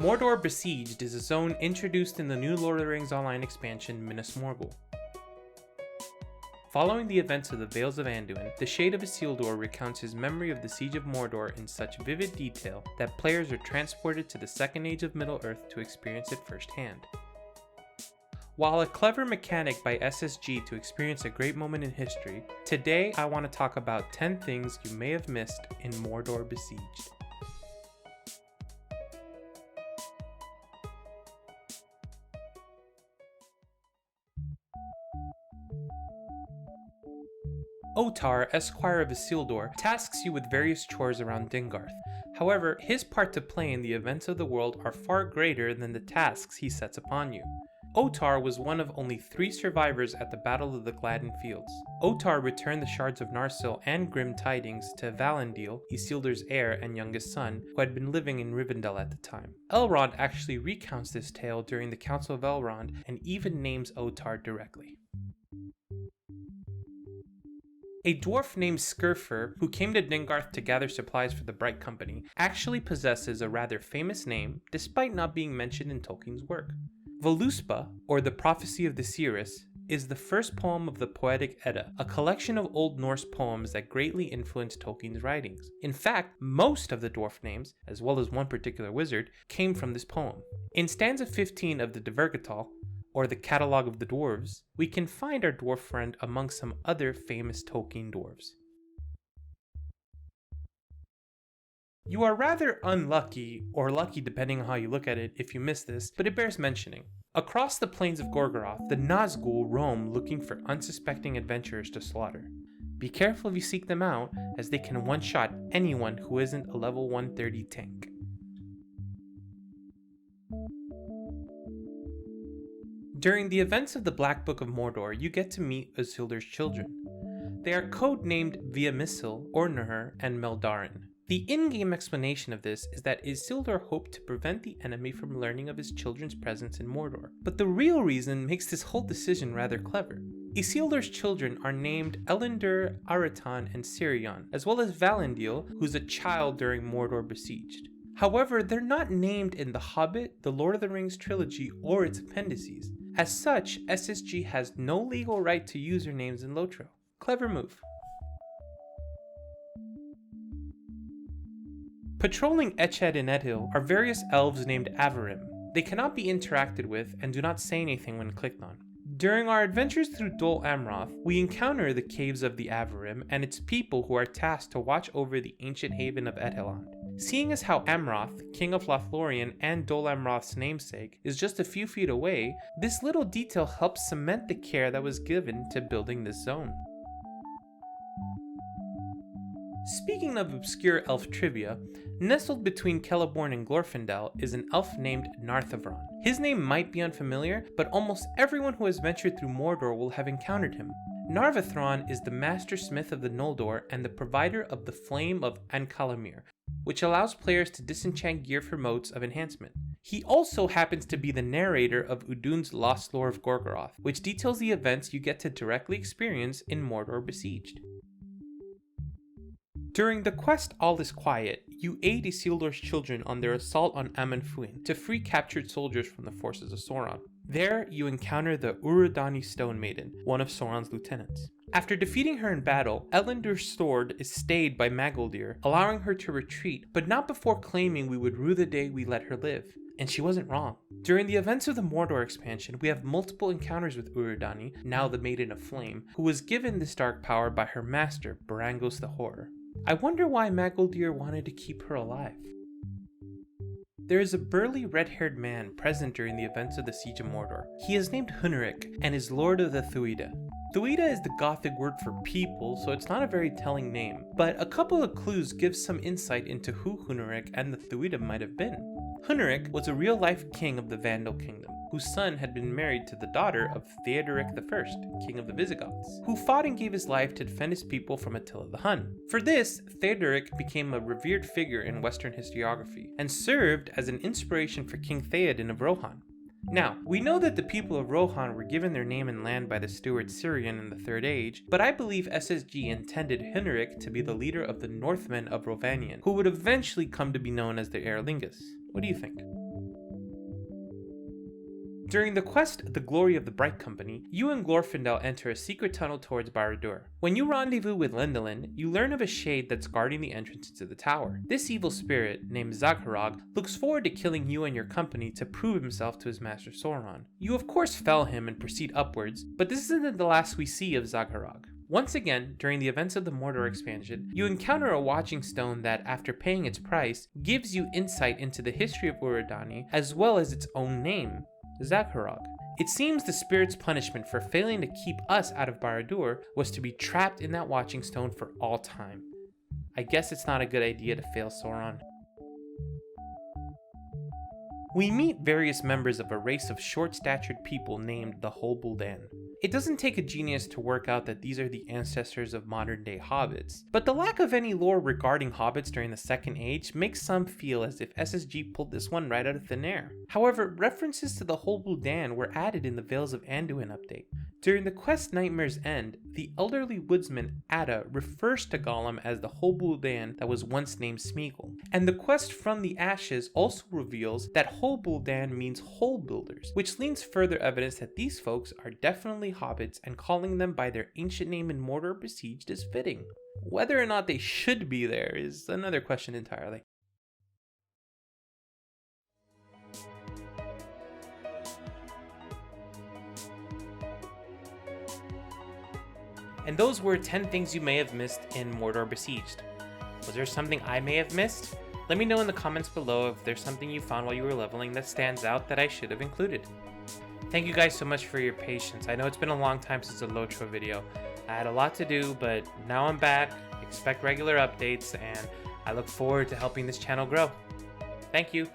Mordor Besieged is a zone introduced in the new Lord of the Rings Online expansion Minas Morgul. Following the events of the Vales of Anduin, the Shade of Isildur recounts his memory of the Siege of Mordor in such vivid detail that players are transported to the Second Age of Middle-earth to experience it firsthand. While a clever mechanic by SSG to experience a great moment in history, today I want to talk about 10 things you may have missed in Mordor Besieged. Ohtar, Esquire of Isildur, tasks you with various chores around Dingarth. However, his part to play in the events of the world are far greater than the tasks he sets upon you. Ohtar was one of only 3 survivors at the Battle of the Gladden Fields. Ohtar returned the shards of Narsil and Grim Tidings to Valandil, Isildur's heir and youngest son, who had been living in Rivendell at the time. Elrond actually recounts this tale during the Council of Elrond and even names Ohtar directly. A dwarf named Skirfur, who came to Dingarth to gather supplies for the Bright Company, actually possesses a rather famous name despite not being mentioned in Tolkien's work. Voluspa, or the Prophecy of the Seeress, is the first poem of the Poetic Edda, a collection of Old Norse poems that greatly influenced Tolkien's writings. In fact, most of the dwarf names, as well as one particular wizard, came from this poem. In stanza 15 of the Divergetal, or the Catalogue of the Dwarves, we can find our dwarf friend among some other famous Tolkien dwarves. You are rather unlucky, or lucky depending on how you look at it, if you miss this, but it bears mentioning. Across the plains of Gorgoroth, the Nazgul roam looking for unsuspecting adventurers to slaughter. Be careful if you seek them out, as they can one-shot anyone who isn't a level 130 tank. During the events of the Black Book of Mordor, you get to meet Isildur's children. They are code-named Viamisil, Ornahur, and Meldarin. The in-game explanation of this is that Isildur hoped to prevent the enemy from learning of his children's presence in Mordor. But the real reason makes this whole decision rather clever. Isildur's children are named Elendur, Araton, and Sirion, as well as Valandil, who's a child during Mordor Besieged. However, they're not named in The Hobbit, the Lord of the Rings trilogy, or its appendices. As such, SSG has no legal right to usernames in Lotro. Clever move. Patrolling Etched and Edhill are various elves named Avorrim. They cannot be interacted with and do not say anything when clicked on. During our adventures through Dol Amroth, we encounter the caves of the Avorrim and its people who are tasked to watch over the ancient haven of Edhilland. Seeing as how Amroth, king of Lothlorien and Dol Amroth's namesake, is just a few feet away, this little detail helps cement the care that was given to building this zone. Speaking of obscure elf trivia, nestled between Celeborn and Glorfindel is an elf named Narthevron. His name might be unfamiliar, but almost everyone who has ventured through Mordor will have encountered him. Narvathron is the master smith of the Noldor and the provider of the Flame of Ankalamir, which allows players to disenchant gear for motes of enhancement. He also happens to be the narrator of Udun's Lost Lore of Gorgoroth, which details the events you get to directly experience in Mordor Besieged. During the quest All Is Quiet, you aid Isildur's children on their assault on Amanfuin to free captured soldiers from the forces of Sauron. There, you encounter the Urudani Stone-Maiden, one of Sauron's lieutenants. After defeating her in battle, Elendur's sword is stayed by Magoldir, allowing her to retreat, but not before claiming we would rue the day we let her live. And she wasn't wrong. During the events of the Mordor expansion, we have multiple encounters with Urudani, now the Maiden of Flame, who was given this dark power by her master, Barangos the Horror. I wonder why Magoldir wanted to keep her alive. There is a burly red-haired man present during the events of the Siege of Mordor. He is named Huneric and is Lord of the Thuida. Thuida is the Gothic word for people, so it's not a very telling name, but a couple of clues give some insight into who Huneric and the Thuida might have been. Huneric was a real-life king of the Vandal Kingdom, whose son had been married to the daughter of Theodoric I, king of the Visigoths, who fought and gave his life to defend his people from Attila the Hun. For this, Theodoric became a revered figure in Western historiography, and served as an inspiration for King Theoden of Rohan. Now, we know that the people of Rohan were given their name and land by the steward Cirion in the Third Age, but I believe SSG intended Huneric to be the leader of the Northmen of Rovanion, who would eventually come to be known as the Aerlingus. What do you think? During the quest The Glory of the Bright Company, you and Glorfindel enter a secret tunnel towards Barad-dûr. When you rendezvous with Lindolin, you learn of a shade that's guarding the entrance to the tower. This evil spirit, named Zagharog, looks forward to killing you and your company to prove himself to his master Sauron. You of course fell him and proceed upwards, but this isn't the last we see of Zagharog. Once again, during the events of the Mordor expansion, you encounter a watching stone that, after paying its price, gives you insight into the history of Uridani as well as its own name, Zagharog. It seems the spirit's punishment for failing to keep us out of Barad-dûr was to be trapped in that watching stone for all time. I guess it's not a good idea to fail Sauron. We meet various members of a race of short-statured people named the Hobbits. It doesn't take a genius to work out that these are the ancestors of modern-day hobbits, but the lack of any lore regarding hobbits during the Second Age makes some feel as if SSG pulled this one right out of thin air. However, references to the Hobbits were added in the Vales of Anduin update. During the quest Nightmare's End, the elderly woodsman Ada refers to Gollum as the Hobbits that was once named Smeagol. And the quest From the Ashes also reveals that Hobbits means hole builders, which leans further evidence that these folks are definitely hobbits, and calling them by their ancient name in Mordor Besieged is fitting. Whether or not they should be there is another question entirely. And those were 10 things you may have missed in Mordor Besieged. Was there something I may have missed? Let me know in the comments below if there's something you found while you were leveling that stands out that I should have included. Thank you guys so much for your patience. I know it's been a long time since a lotro video. I had a lot to do, but now I'm back. Expect regular updates, and I look forward to helping this channel grow. Thank you.